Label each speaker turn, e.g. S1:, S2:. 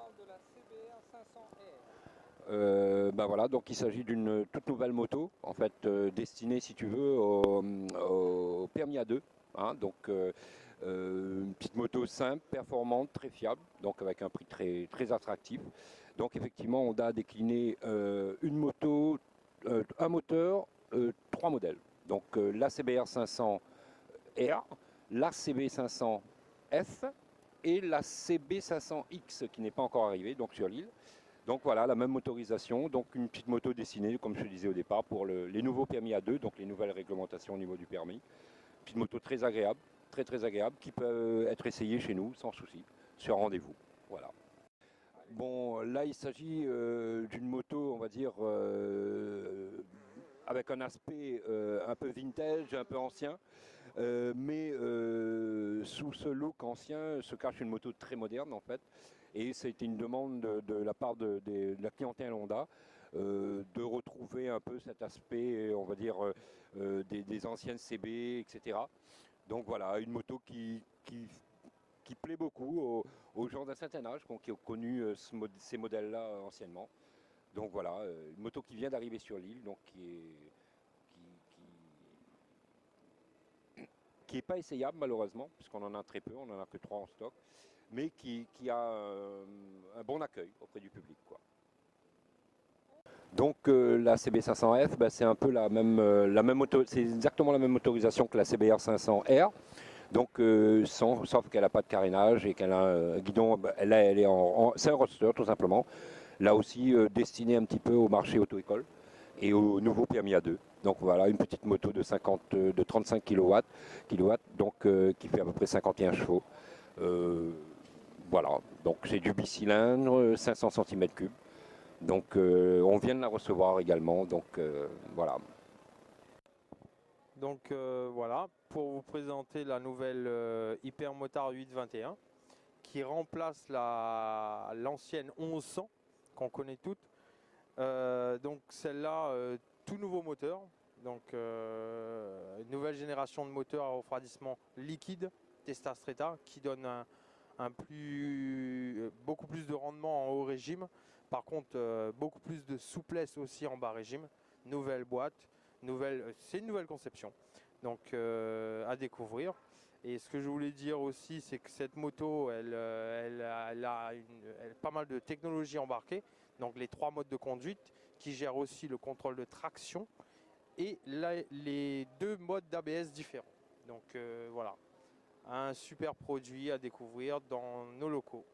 S1: parle de la CBR 500R.
S2: Ben voilà, donc il s'agit d'une toute nouvelle moto, en fait, destinée, si tu veux, au permis A2. Hein, donc, une petite moto simple, performante, très fiable, donc avec un prix très attractif. Donc, effectivement, on a décliné une moto, un moteur, trois modèles. Donc, la CBR 500R, la CB 500F et la CB 500X qui n'est pas encore arrivée, donc sur l'île. Donc voilà, la même motorisation, donc une petite moto dessinée, comme je te disais au départ, pour les nouveaux permis A2, donc les nouvelles réglementations au niveau du permis. Petite moto très agréable, très agréable, qui peut être essayée chez nous sans souci, sur rendez-vous. Voilà. Bon, là il s'agit d'une moto, on va dire, avec un aspect un peu vintage, un peu ancien, mais sous ce look ancien se cache une moto très moderne en fait. Et c'était une demande de la part de la clientèle Honda de retrouver un peu cet aspect, on va dire, des anciennes CB, etc. Donc voilà, une moto qui plaît beaucoup aux gens d'un certain âge qui ont connu ces modèles-là anciennement. Donc voilà, une moto qui vient d'arriver sur l'île, donc qui, qui est pas essayable malheureusement, puisqu'on en a très peu, on n'en a que 3 en stock, mais qui a un bon accueil auprès du public, quoi. Donc la CB500F, bah, c'est un peu la même c'est exactement la même motorisation que la CBR 500R. Donc, sauf qu'elle n'a pas de carénage et qu'elle a un guidon, bah, elle est c'est un roadster tout simplement. Là aussi, destiné un petit peu au marché auto-école et au nouveau permis A2. Donc voilà, une petite moto de 35 kW, donc qui fait à peu près 51 chevaux. Euh, voilà, donc c'est du bicylindre, 500 cm3. Donc on vient de la recevoir également, donc voilà.
S1: Donc voilà, pour vous présenter la nouvelle Hypermotard 821 qui remplace l'ancienne 1100 qu'on connaît toutes. Donc celle-là, tout nouveau moteur, donc une nouvelle génération de moteur à refroidissement liquide, Testa Stretta, qui donne beaucoup plus de rendement en haut régime. Par contre, beaucoup plus de souplesse aussi en bas régime. Nouvelle boîte, c'est une nouvelle conception, donc à découvrir. Et ce que je voulais dire aussi, c'est que cette moto, elle a pas mal de technologies embarquées. Donc les 3 modes de conduite qui gèrent aussi le contrôle de traction et les 2 modes d'ABS différents. Donc voilà, un super produit à découvrir dans nos locaux.